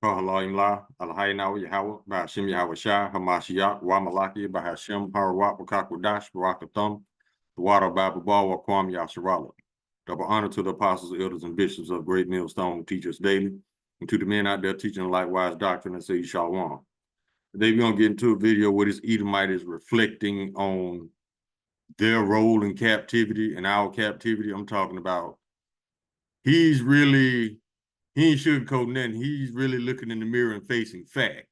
Kahalayimla, Alhainawa Yahweh, Bahashim Yahweh Shai, Hamashiach, Wamalaki, Bahashim, Harawat, Wakakwadash, Barakathum, the water Bible Ball, Wakwam Yasharala. Double honor to the apostles, elders, and bishops of Great Millstone who teach us daily, and to the men out there teaching likewise doctrine and say Shalom. Today we're going to get into a video where this Edomite is reflecting on their role in captivity and our captivity. I'm talking about he ain't sugarcoating nothing. He's really looking in the mirror and facing fact,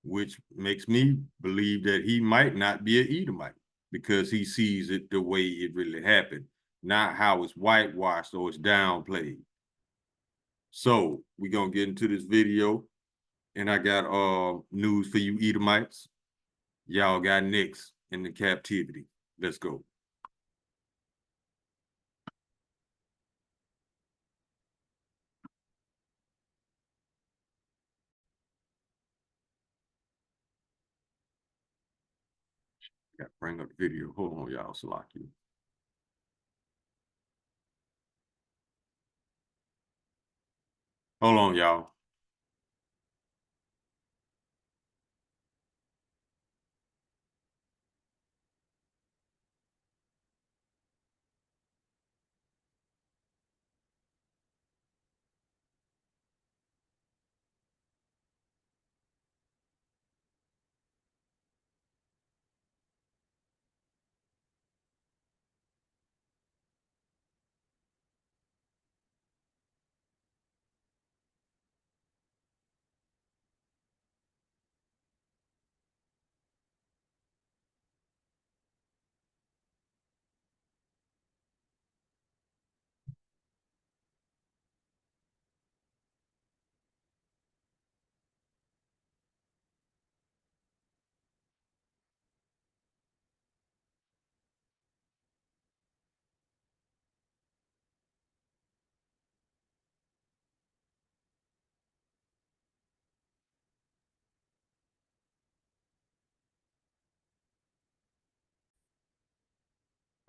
which makes me believe that he might not be an Edomite because he sees it the way it really happened, not how it's whitewashed or it's downplayed. So we're going to get into this video, and I got news for you Edomites. Y'all got next in the captivity. Let's go. Got to bring up the video. Hold on, y'all. Salaki. Hold on, y'all.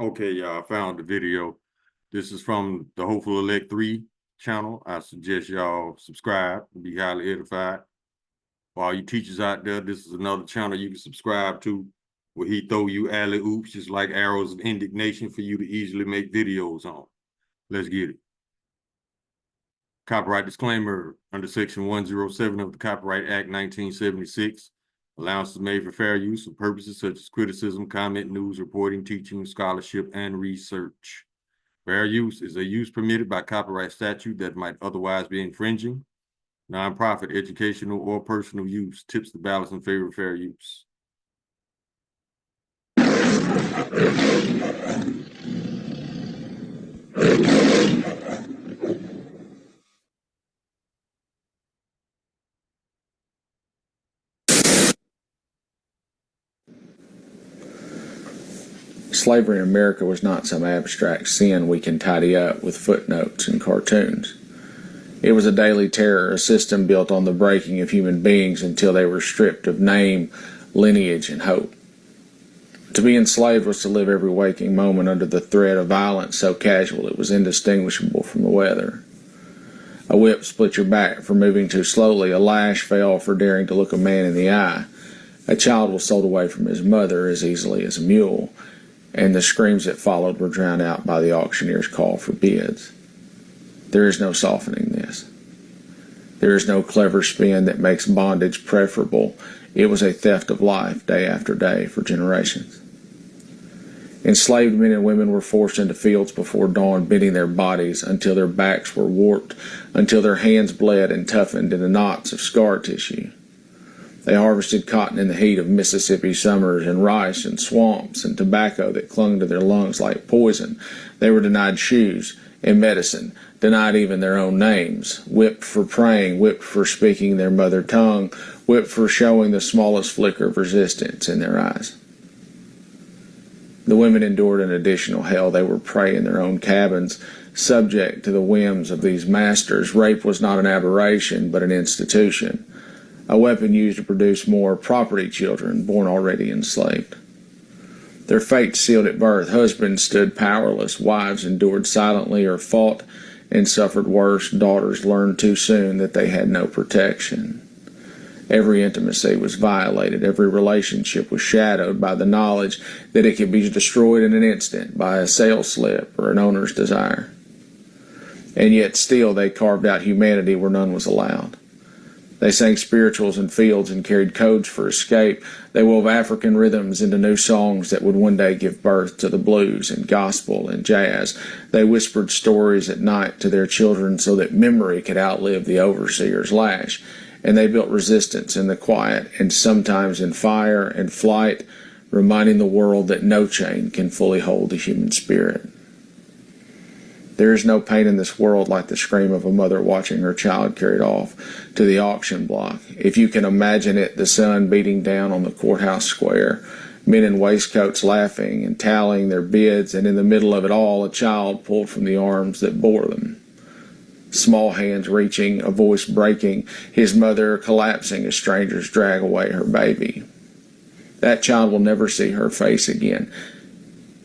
Okay, y'all, I found the video. This is from the Hopeful Elect 3 channel. I suggest y'all subscribe and be highly edified. For all you teachers out there, this is another channel you can subscribe to where he throw you alley-oops just like arrows of indignation for you to easily make videos on. Let's get it. Copyright disclaimer under Section 107 of the Copyright Act 1976. Allowance is made for fair use for purposes such as criticism, comment, news, reporting, teaching, scholarship, and research. Fair use is a use permitted by copyright statute that might otherwise be infringing. Nonprofit, educational, or personal use tips the balance in favor of fair use. Slavery in America was not some abstract sin we can tidy up with footnotes and cartoons. It was a daily terror, a system built on the breaking of human beings until they were stripped of name, lineage, and hope. To be enslaved was to live every waking moment under the threat of violence so casual it was indistinguishable from the weather. A whip split your back for moving too slowly, a lash fell for daring to look a man in the eye. A child was sold away from his mother as easily as a mule, and the screams that followed were drowned out by the auctioneer's call for bids. There is no softening this. There is no clever spin that makes bondage preferable. It was a theft of life day after day for generations. Enslaved men and women were forced into fields before dawn, bending their bodies until their backs were warped, until their hands bled and toughened into knots of scar tissue. They harvested cotton in the heat of Mississippi summers, and rice and swamps and tobacco that clung to their lungs like poison. They were denied shoes and medicine, denied even their own names, whipped for praying, whipped for speaking their mother tongue, whipped for showing the smallest flicker of resistance in their eyes. The women endured an additional hell. They were prey in their own cabins, subject to the whims of these masters. Rape was not an aberration, but an institution. A weapon used to produce more property children born already enslaved. Their fate sealed at birth. Husbands stood powerless. Wives endured silently or fought and suffered worse. Daughters learned too soon that they had no protection. Every intimacy was violated. Every relationship was shadowed by the knowledge that it could be destroyed in an instant by a sales slip or an owner's desire. And yet still they carved out humanity where none was allowed. They sang spirituals in fields and carried codes for escape. They wove African rhythms into new songs that would one day give birth to the blues and gospel and jazz. They whispered stories at night to their children so that memory could outlive the overseer's lash. And they built resistance in the quiet and sometimes in fire and flight, reminding the world that no chain can fully hold the human spirit. There is no pain in this world like the scream of a mother watching her child carried off to the auction block. If you can imagine it, the sun beating down on the courthouse square, men in waistcoats laughing and tallying their bids, and in the middle of it all, a child pulled from the arms that bore them. Small hands reaching, a voice breaking, his mother collapsing as strangers drag away her baby. That child will never see her face again.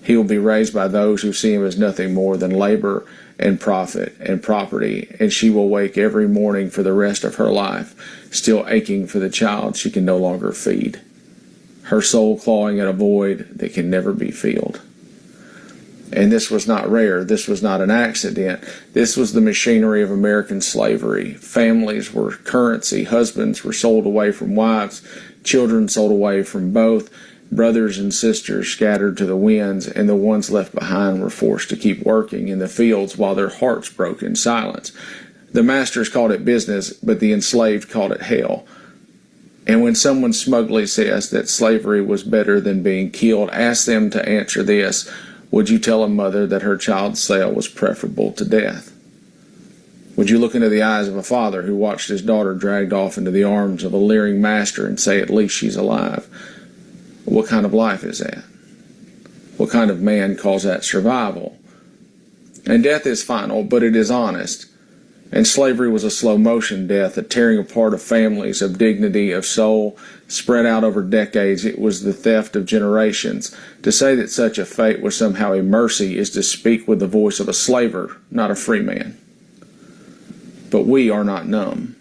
He will be raised by those who see him as nothing more than labor and profit and property, and she will wake every morning for the rest of her life, still aching for the child she can no longer feed, her soul clawing at a void that can never be filled. And this was not rare. This was not an accident. This was the machinery of American slavery. Families were currency. Husbands were sold away from wives. Children sold away from both. Brothers and sisters scattered to the winds, and the ones left behind were forced to keep working in the fields while their hearts broke in silence. The masters called it business, but the enslaved called it hell. And when someone smugly says that slavery was better than being killed, ask them to answer this: would you tell a mother that her child's sale was preferable to death? Would you look into the eyes of a father who watched his daughter dragged off into the arms of a leering master and say, at least she's alive? What kind of life is that? What kind of man calls that survival? And death is final, but it is honest. And slavery was a slow-motion death, a tearing apart of families, of dignity, of soul, spread out over decades. It was the theft of generations. To say that such a fate was somehow a mercy is to speak with the voice of a slaver, not a free man. But we are not numb.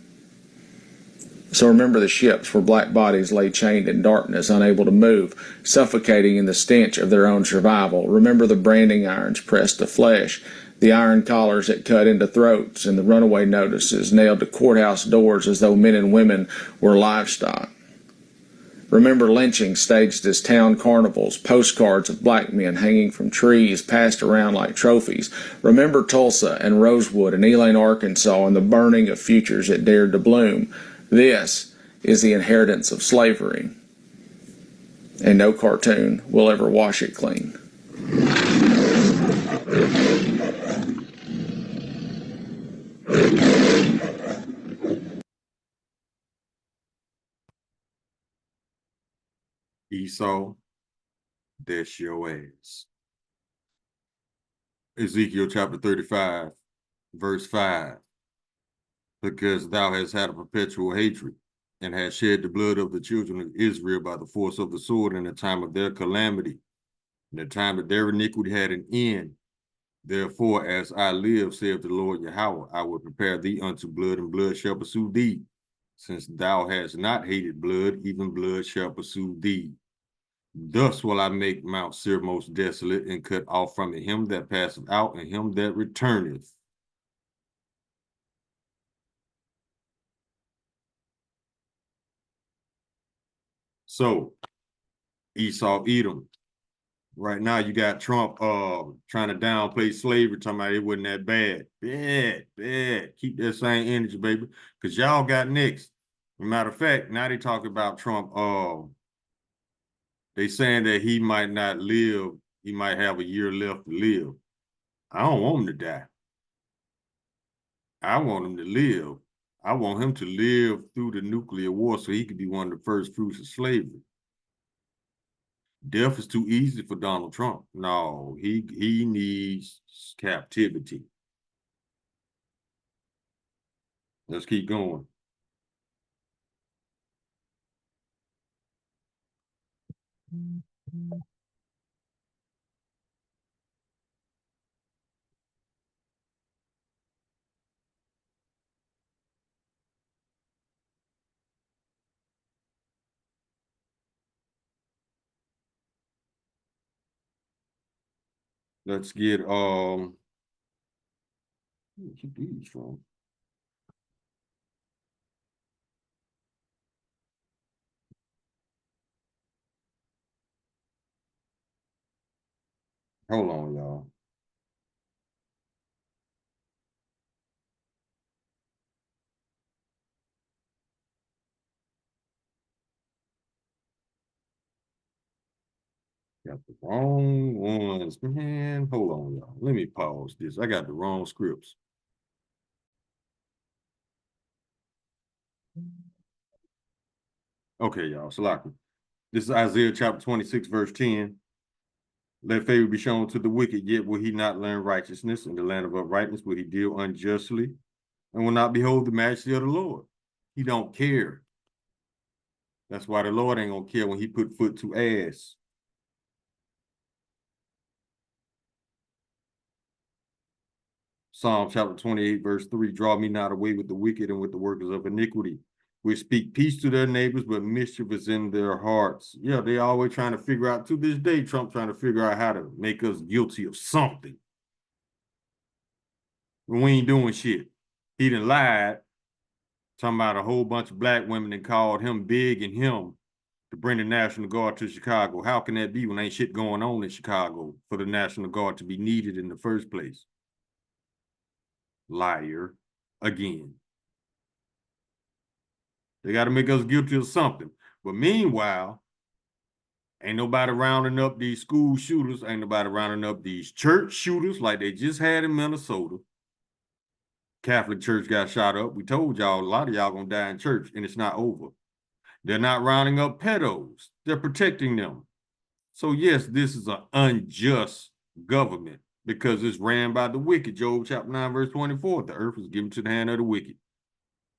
So remember the ships where black bodies lay chained in darkness, unable to move, suffocating in the stench of their own survival. Remember the branding irons pressed to flesh, the iron collars that cut into throats, and the runaway notices nailed to courthouse doors as though men and women were livestock. Remember lynching staged as town carnivals, postcards of black men hanging from trees passed around like trophies. Remember Tulsa and Rosewood and Elaine, Arkansas, and the burning of futures that dared to bloom. This is the inheritance of slavery, and no cartoon will ever wash it clean. Esau, that's your ass. Ezekiel chapter 35, verse 5. Because thou hast had a perpetual hatred, and hast shed the blood of the children of Israel by the force of the sword in the time of their calamity, in the time that their iniquity had an end. Therefore, as I live, saith the Lord Yahweh, I will prepare thee unto blood, and blood shall pursue thee. Since thou hast not hated blood, even blood shall pursue thee. Thus will I make Mount Seir most desolate, and cut off from it him that passeth out, and him that returneth. So, Esau, Edom. Right now, you got Trump trying to downplay slavery, talking about it wasn't that bad. Bad. Keep that same energy, baby, because y'all got next. As a matter of fact, now they talk about Trump. They saying that he might not live. He might have a year left to live. I don't want him to die. I want him to live. I want him to live through the nuclear war so he could be one of the first fruits of slavery. Death is too easy for Donald Trump. No, he needs captivity. Let's keep going. Let's get where did I get these from? Hold on, y'all. Got the wrong ones, man. Hold on, y'all. Let me pause this. I got the wrong scripts. Okay, y'all. Salaki. This is Isaiah chapter 26, verse 10. Let favor be shown to the wicked, yet will he not learn righteousness. In the land of uprightness will he deal unjustly, and will not behold the majesty of the Lord. He don't care. That's why the Lord ain't gonna care when he put foot to ass. Psalm chapter 28, verse 3, draw me not away with the wicked and with the workers of iniquity, which speak peace to their neighbors, but mischief is in their hearts. Yeah, they always trying to figure out, to this day, Trump trying to figure out how to make us guilty of something. But we ain't doing shit. He done lied, talking about a whole bunch of black women and called him big and him to bring the National Guard to Chicago. How can that be when ain't shit going on in Chicago for the National Guard to be needed in the first place? Liar again. They got to make us guilty of something. But meanwhile, ain't nobody rounding up these school shooters. Ain't nobody rounding up these church shooters like they just had in Minnesota. Catholic church got shot up. We told y'all, a lot of y'all gonna die in church, and it's not over. They're not rounding up pedos. They're protecting them. So yes, this is an unjust government because it's ran by the wicked. Job chapter 9, verse 24. The earth was given to the hand of the wicked.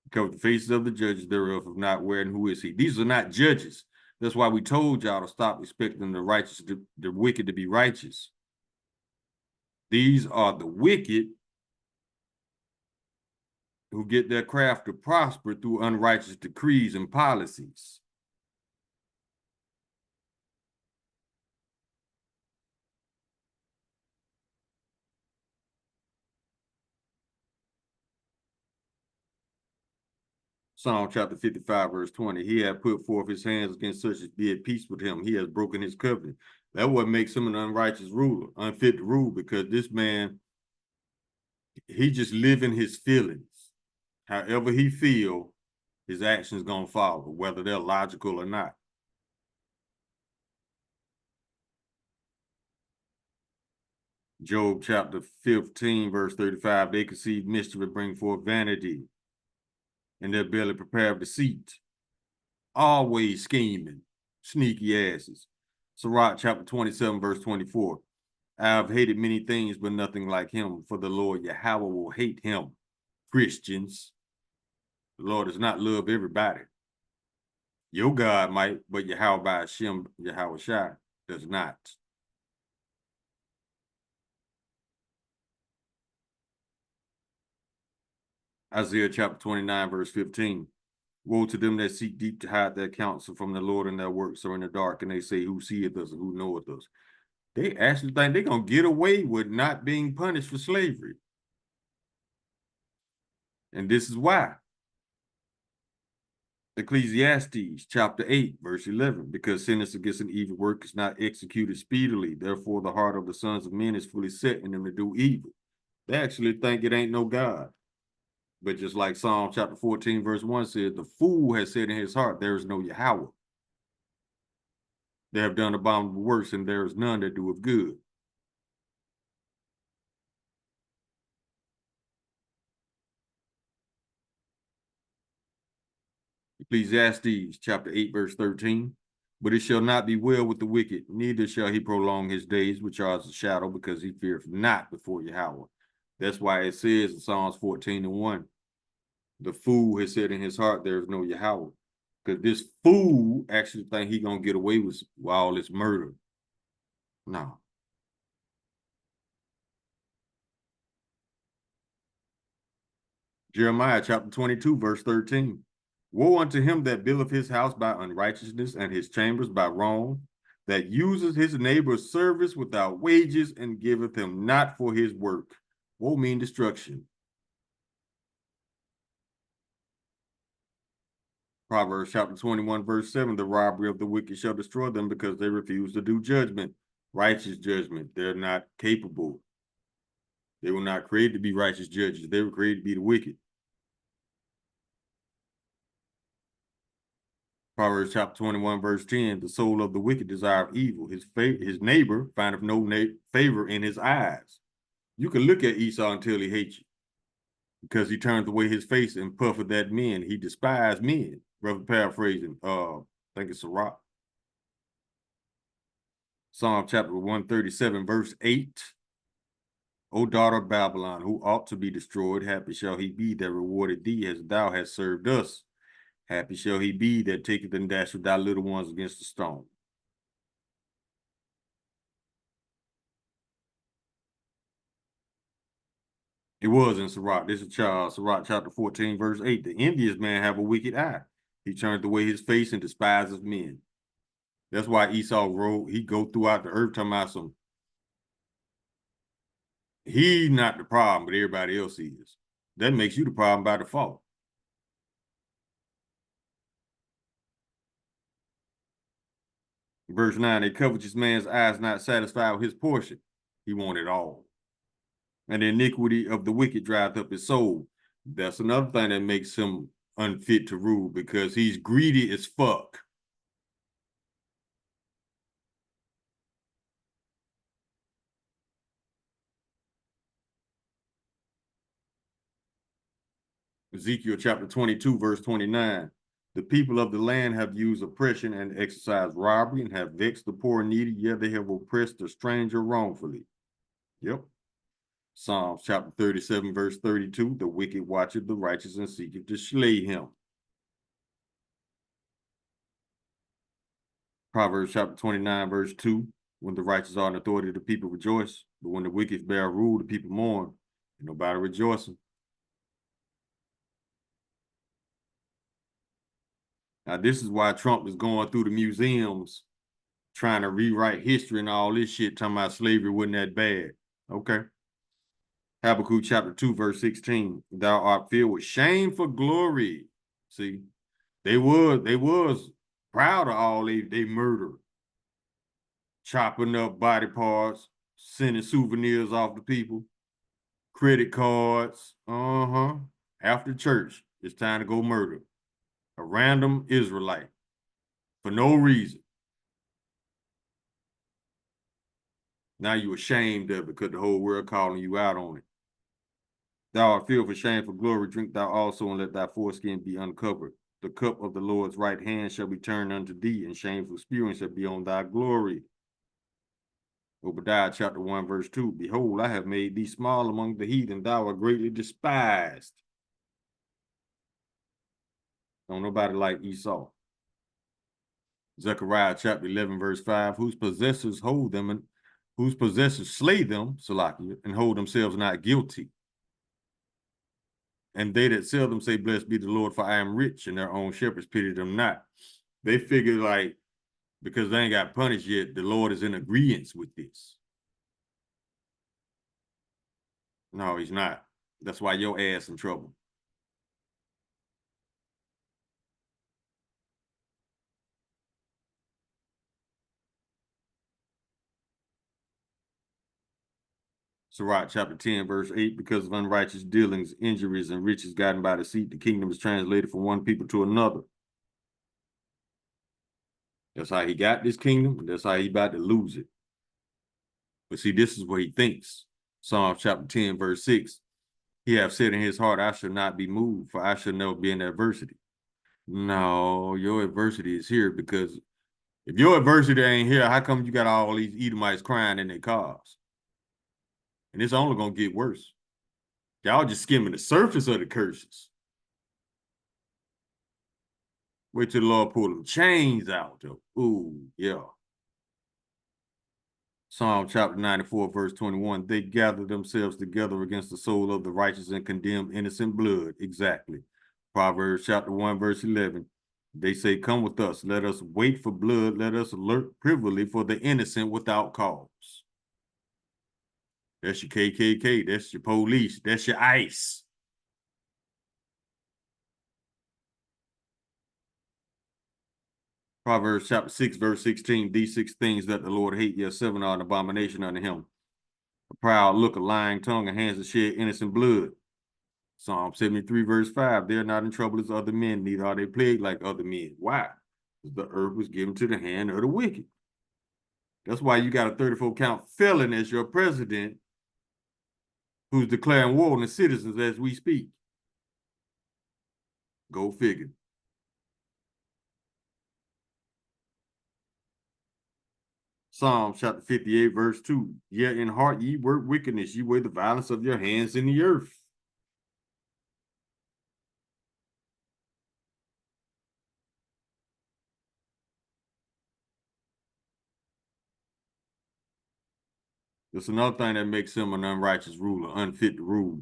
Because the faces of the judges thereof have not wherein who is he. These are not judges. That's why we told y'all to stop expecting the righteous, the wicked to be righteous. These are the wicked who get their craft to prosper through unrighteous decrees and policies. Psalm chapter 55, verse 20. He had put forth his hands against such as be at peace with him. He has broken his covenant. That what makes him an unrighteous ruler, unfit to rule, because this man, he just living his feelings. However he feel, his actions gonna follow, whether they're logical or not. Job chapter 15, verse 35, they conceive mischief and bring forth vanity, and their belly prepare deceit. Always scheming, sneaky asses. Sirach chapter 27, verse 24. I have hated many things, but nothing like him, for the Lord Yahweh will hate him. Christians, the Lord does not love everybody. Your God might, but Yahweh by Hashem, Yahweh Shai, does not. Isaiah chapter 29, verse 15. Woe to them that seek deep to hide their counsel from the Lord, and their works are in the dark, and they say, who seeth us and who knoweth us? They actually think they're going to get away with not being punished for slavery. And this is why. Ecclesiastes chapter 8, verse 11, because sentence against an evil work is not executed speedily. Therefore, the heart of the sons of men is fully set in them to do evil. They actually think it ain't no God. But just like Psalm chapter 14, verse 1 says, the fool has said in his heart, there is no Yahweh. They have done abominable works, and there is none that doeth good. Ecclesiastes chapter 8, verse 13. But it shall not be well with the wicked, neither shall he prolong his days, which are as a shadow, because he feareth not before Yahweh. That's why it says in Psalms 14 and 1, the fool has said in his heart, there is no Yahweh. Because this fool actually think he gonna get away with all this murder. No. Jeremiah chapter 22, verse 13. Woe unto him that buildeth his house by unrighteousness, and his chambers by wrong. that uses his neighbor's service without wages and giveth him not for his work. Woe mean destruction. Proverbs chapter 21, verse 7, the robbery of the wicked shall destroy them because they refuse to do judgment, righteous judgment. They're not capable. They were not created to be righteous judges. They were created to be the wicked. Proverbs chapter 21, verse 10, the soul of the wicked desireth evil. His neighbor findeth no favor in his eyes. You can look at Esau until he hates you, because he turned away his face and puffeth at men. He despised men. Brother paraphrasing, I think it's Sirach. Psalm chapter 137, verse 8. O daughter of Babylon, who ought to be destroyed, happy shall he be that rewarded thee as thou hast served us. Happy shall he be that taketh and dasheth thy little ones against the stone. It was in Sirach. This is Sirach chapter 14, verse 8. The envious man have a wicked eye. He turneth away his face and despises men. That's why Esau wrote, he go throughout the earth talking about some. He not the problem, but everybody else is. That makes you the problem by default. Verse 9, a covetous man's eyes not satisfied with his portion. He wanted all. And the iniquity of the wicked drieth up his soul. That's another thing that makes him unfit to rule, because he's greedy as fuck. Ezekiel chapter 22, verse 29. The people of the land have used oppression and exercised robbery and have vexed the poor and needy, yet they have oppressed the stranger wrongfully. Yep. Psalms chapter 37, verse 32. The wicked watcheth the righteous and seeketh to slay him. Proverbs chapter 29, verse 2. When the righteous are in authority, the people rejoice. But when the wicked bear rule, the people mourn. And nobody rejoicing. Now, this is why Trump is going through the museums trying to rewrite history and all this shit, talking about slavery wasn't that bad. Okay. Habakkuk chapter 2, verse 16. Thou art filled with shame for glory. See, they was proud of all they murder. Chopping up body parts, sending souvenirs off to people, credit cards. After church, it's time to go murder a random Israelite for no reason. Now you ashamed of it because the whole world calling you out on it. Thou art filled for shame for glory, drink thou also, and let thy foreskin be uncovered. The cup of the Lord's right hand shall be turned unto thee, and shameful spewing shall be on thy glory. Obadiah chapter 1, verse 2. Behold, I have made thee small among the heathen, thou art greatly despised. Don't nobody like Esau. Zechariah chapter 11, verse 5. Whose possessors hold them, and whose possessors slay them, Salakia, and hold themselves not guilty. And they that sell them say, blessed be the Lord, for I am rich, and their own shepherds pity them not. They figure like, because they ain't got punished yet, the Lord is in agreement with this. No, he's not. That's why your ass in trouble. Sirach chapter 10, verse 8, because of unrighteous dealings, injuries, and riches gotten by deceit, the kingdom is translated from one people to another. That's how he got this kingdom, and that's how he about to lose it. But see, this is what he thinks. Psalm chapter 10, verse 6. He hath said in his heart, I shall not be moved, for I shall never be in adversity. No, your adversity is here, because if your adversity ain't here, how come you got all these Edomites crying in their cars? And it's only going to get worse. Y'all just skimming the surface of the curses. Wait till the Lord pull them chains out, though. Ooh, yeah. Psalm chapter 94, verse 21. They gather themselves together against the soul of the righteous and condemn innocent blood. Exactly. Proverbs chapter 1, verse 11. They say, come with us. Let us wait for blood. Let us alert privily for the innocent without cause. That's your KKK. That's your police. That's your ICE. Proverbs chapter 6, verse 16. These 6 things that the Lord hate, yes, 7 are an abomination unto him. A proud look, a lying tongue, and hands that shed innocent blood. Psalm 73, verse 5. They are not in trouble as other men, neither are they plagued like other men. Why? Because the earth was given to the hand of the wicked. That's why you got a 34 count felon as your president who's declaring war on the citizens as we speak. Go figure. Psalm chapter 58, verse 2. Yet in heart ye work wickedness, ye weigh the violence of your hands in the earth. That's another thing that makes him an unrighteous ruler, unfit to rule.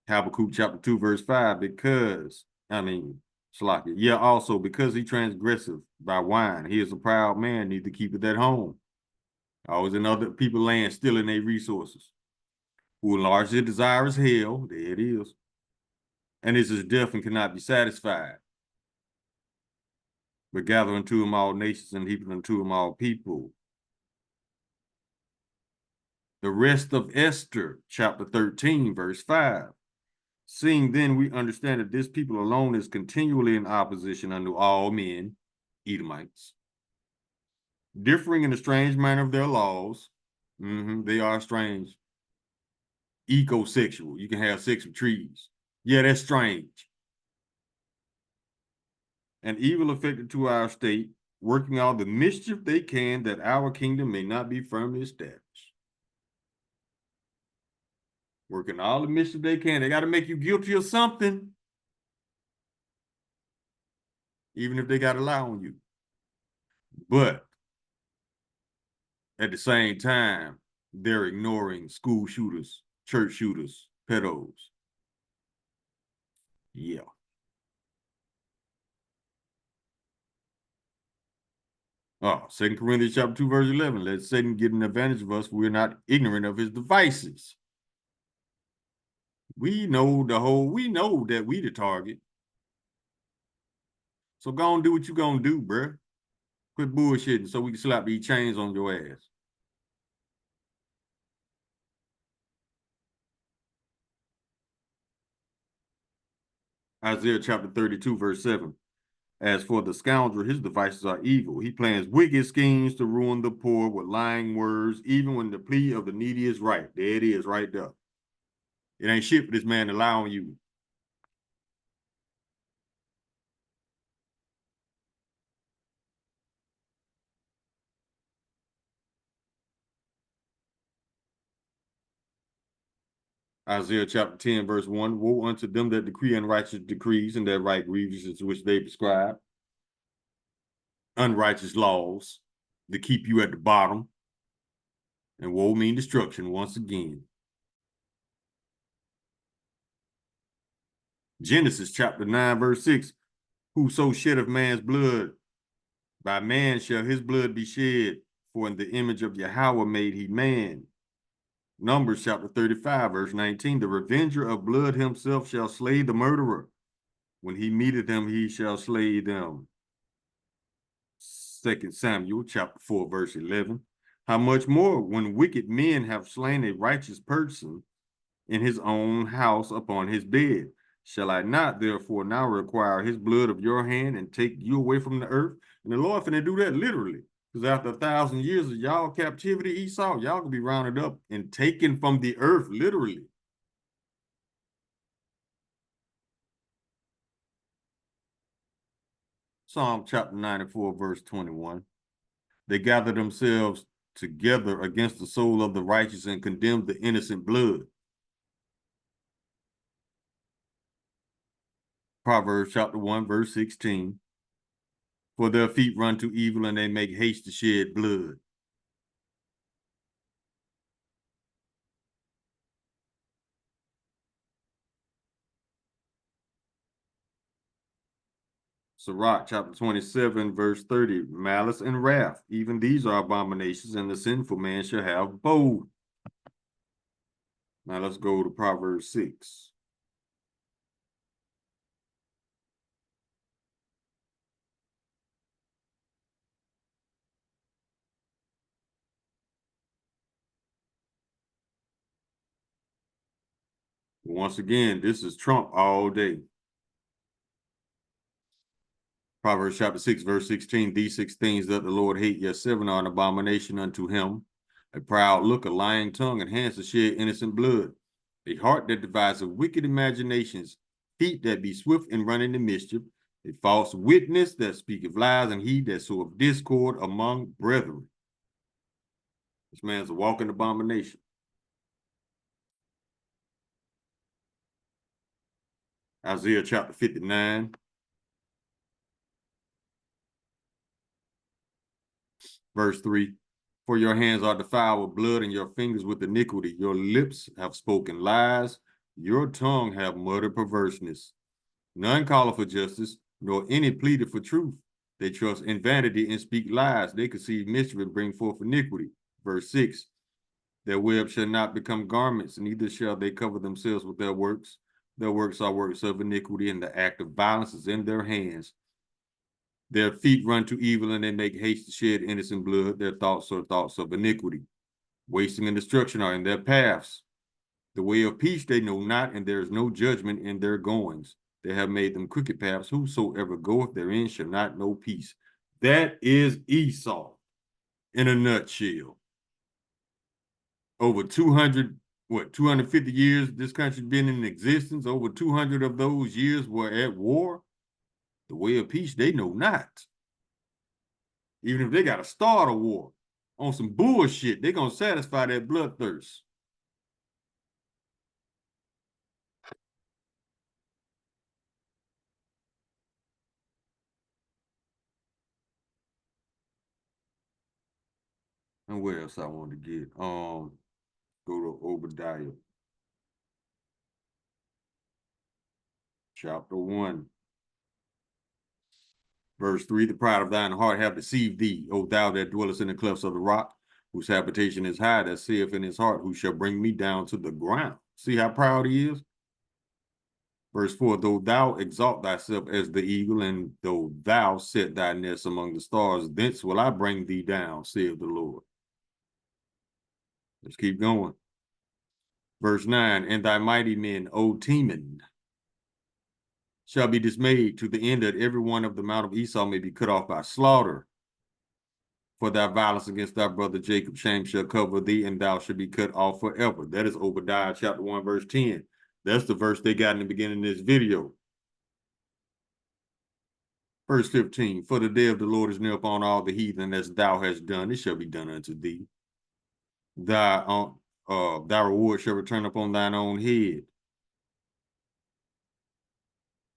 Habakkuk chapter 2, verse 5, Salaki, yeah, also because he transgressive by wine, he is a proud man, need to keep it at home. Always in other people's land, stealing their resources. Who enlarges his desire is hell, there it is, and is his death and cannot be satisfied. But gather unto him all nations and heap unto him all people. The rest of Esther, chapter 13, verse 5. Seeing then we understand that this people alone is continually in opposition unto all men, Edomites, differing in the strange manner of their laws. They are strange. Ecosexual. You can have sex with trees. Yeah, that's strange. And evil affected to our state, working all the mischief they can that our kingdom may not be firmly established. Working all the mischief they can. They got to make you guilty of something, even if they got to lie on you. But at the same time, they're ignoring school shooters, church shooters, pedos. Yeah. Oh, 2 Corinthians chapter 2, verse 11. Let Satan get an advantage of us. We're not ignorant of his devices. We know that we the target. So go and do what you gonna do, bruh. Quit bullshitting so we can slap these chains on your ass. Isaiah chapter 32, verse 7. As for the scoundrel, his devices are evil. He plans wicked schemes to ruin the poor with lying words, even when the plea of the needy is right. There it is, right there. It ain't shit for this man to lie on you. Isaiah chapter 10, verse 1. Woe unto them that decree unrighteous decrees and that write grievances which they prescribe. Unrighteous laws to keep you at the bottom. And woe mean destruction once again. Genesis chapter 9, verse 6. Whoso sheddeth man's blood, by man shall his blood be shed, for in the image of Yahweh made he man. Numbers chapter 35, verse 19. The revenger of blood himself shall slay the murderer. When he meeteth them, he shall slay them. 2 Samuel chapter 4, verse 11. How much more when wicked men have slain a righteous person in his own house upon his bed? Shall I not therefore now require his blood of your hand and take you away from the earth? And the Lord finna do that literally. Because after 1,000 years of y'all captivity, Esau, y'all can be rounded up and taken from the earth, literally. Psalm chapter 94, verse 21. They gather themselves together against the soul of the righteous and condemn the innocent blood. Proverbs chapter 1, verse 16. For their feet run to evil and they make haste to shed blood. Sirach chapter 27, verse 30. Malice and wrath, even these are abominations, and the sinful man shall have both. Now let's go to Proverbs 6. Once again, this is Trump all day. Proverbs chapter 6, verse 16. These 6 things that the Lord hate, yet 7 are an abomination unto him. A proud look, a lying tongue, and hands to shed innocent blood. A heart that devises wicked imaginations, feet that be swift in running to mischief, a false witness that speaketh lies, and he that soweth discord among brethren. This man's a walking abomination. Isaiah chapter 59. Verse 3. For your hands are defiled with blood, and your fingers with iniquity. Your lips have spoken lies. Your tongue have muttered perverseness. None calleth for justice, nor any pleaded for truth. They trust in vanity and speak lies. They conceive mischief and bring forth iniquity. Verse 6. Their web shall not become garments, neither shall they cover themselves with their works. Their works are works of iniquity, and the act of violence is in their hands. Their feet run to evil, and they make haste to shed innocent blood. Their thoughts are thoughts of iniquity. Wasting and destruction are in their paths. The way of peace they know not, and there is no judgment in their goings. They have made them crooked paths. Whosoever goeth therein shall not know peace. That is Esau in a nutshell. Over 250 years this country's been in existence. Over 200 of those years were at war. The way of peace they know not. Even if they got to start a war on some bullshit, they're going to satisfy that bloodthirst. And where else I want to get? Go to Obadiah. Chapter 1. Verse 3, the pride of thine heart have deceived thee, O thou that dwellest in the clefts of the rock, whose habitation is high, that saith in his heart, who shall bring me down to the ground. See how proud he is? Verse 4, though thou exalt thyself as the eagle, and though thou set thy nest among the stars, thence will I bring thee down, saith the Lord. Let's keep going. Verse 9, and thy mighty men, O Teman, shall be dismayed, to the end that every one of the mount of Esau may be cut off by slaughter. For thy violence against thy brother Jacob, shame shall cover thee, and thou shalt be cut off forever. That is Obadiah chapter 1, verse 10. That's the verse they got in the beginning of this video. Verse 15, for the day of the Lord is near upon all the heathen, as thou hast done, it shall be done unto thee. Thy reward shall return upon thine own head.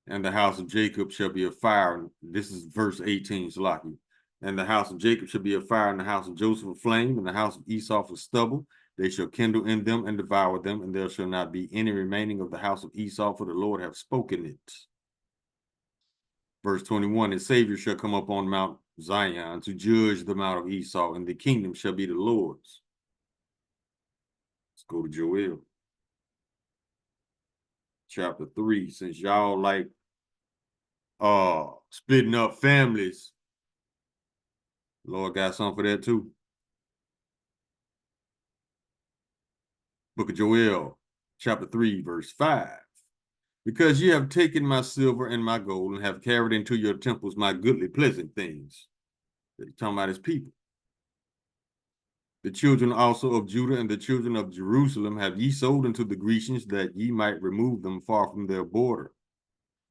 And the house of Jacob shall be a fire. This is verse 18, Salaki. And the house of Jacob shall be a fire, and the house of Joseph a flame, and the house of Esau for stubble. They shall kindle in them and devour them, and there shall not be any remaining of the house of Esau, for the Lord hath spoken it. Verse 21, his Savior shall come up on Mount Zion to judge the mount of Esau, and the kingdom shall be the Lord's. Let's go to Joel. Chapter 3, since y'all like splitting up families, Lord got something for that too. Book of Joel, chapter 3, verse 5. Because ye have taken my silver and my gold, and have carried into your temples my goodly pleasant things. They're talking about his people. The children also of Judah and the children of Jerusalem have ye sold unto the Grecians, that ye might remove them far from their border.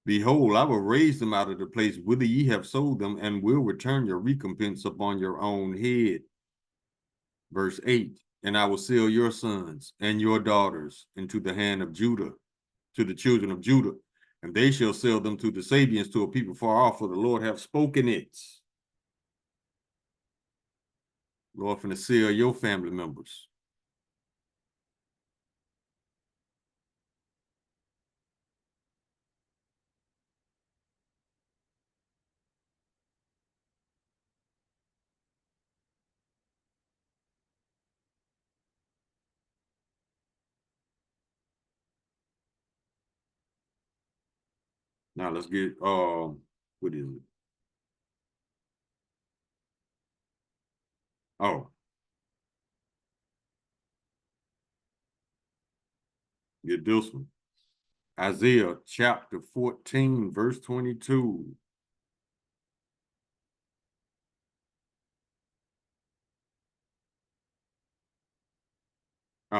Behold, I will raise them out of the place whither ye have sold them, and will return your recompense upon your own head. Verse 8, and I will sell your sons and your daughters into the hand of Judah, to the children of Judah, and they shall sell them to the Sabians, to a people far off, for the Lord hath spoken it. Lord finna sell your family members. Now let's get what is it? Oh, get this one. Isaiah chapter 14, verse 22.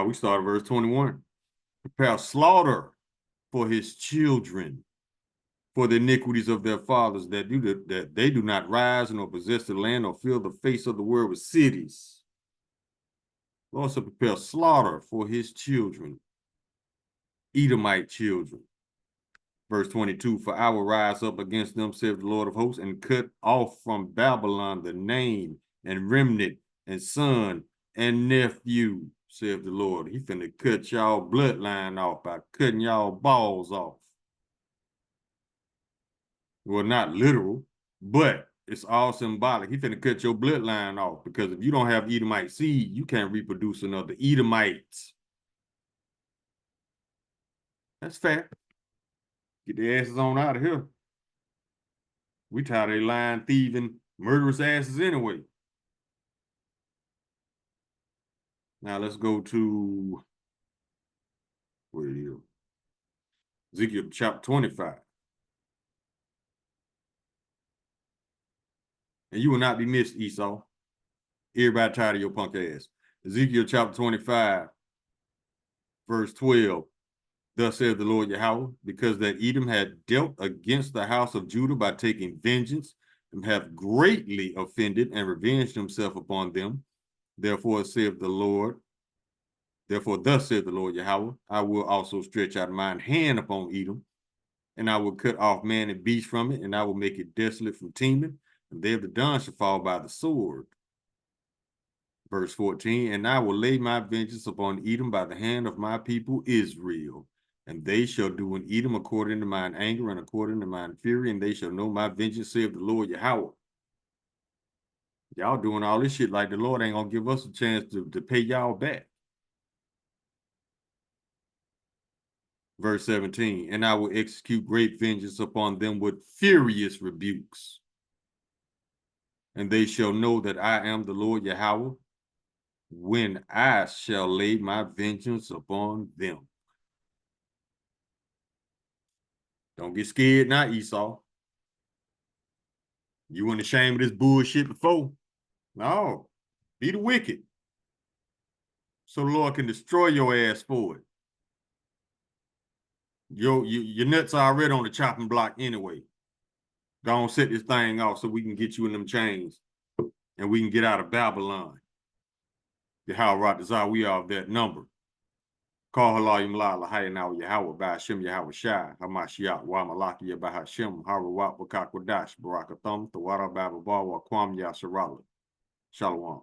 We started verse 21. Prepare slaughter for his children, for the iniquities of their fathers, that they do not rise nor possess the land or fill the face of the world with cities. Lord said, prepare slaughter for his children, Edomite children. Verse 22, for I will rise up against them, saith the Lord of hosts, and cut off from Babylon the name and remnant and son and nephew, saith the Lord. He finna cut y'all bloodline off by cutting y'all balls off. Well, not literal, but it's all symbolic. He finna cut your bloodline off, because if you don't have Edomite seed, you can't reproduce another Edomites. That's fair. Get their asses on out of here. We tired of they lying, thieving, murderous asses anyway. Now let's go to where it is. Ezekiel chapter 25. And you will not be missed, Esau. Everybody tired of your punk ass. Ezekiel chapter 25, verse 12. Thus saith the Lord Yahweh, because that Edom had dealt against the house of Judah by taking vengeance, and have greatly offended and revenged himself upon them. Therefore saith the Lord, therefore thus saith the Lord Yahweh, I will also stretch out mine hand upon Edom, and I will cut off man and beast from it, and I will make it desolate from teeming, and they of the dun shall fall by the sword. Verse 14, and I will lay my vengeance upon Edom by the hand of my people Israel, and they shall do in Edom according to mine anger and according to mine fury, and they shall know my vengeance, saith the Lord Yahweh. Y'all doing all this shit like the Lord ain't gonna give us a chance to pay y'all back. Verse 17, and I will execute great vengeance upon them with furious rebukes, and they shall know that I am the Lord Yahweh, when I shall lay my vengeance upon them. Don't get scared now, Esau. You weren't ashamed of this bullshit before. No, be the wicked, so the Lord can destroy your ass for it. Your nuts are already on the chopping block anyway. Go on, set this thing off so we can get you in them chains, and we can get out of Babylon. Yahweh Ratazah, we are of that number. Call halayim la lahaya now Yahweh by Hashem Yahweh Shai Hamashiach wa Malaki by Hashem Harawat Wakakwadash Barakathum Tawara Bababa wa Kwam Yasharala. Shalom.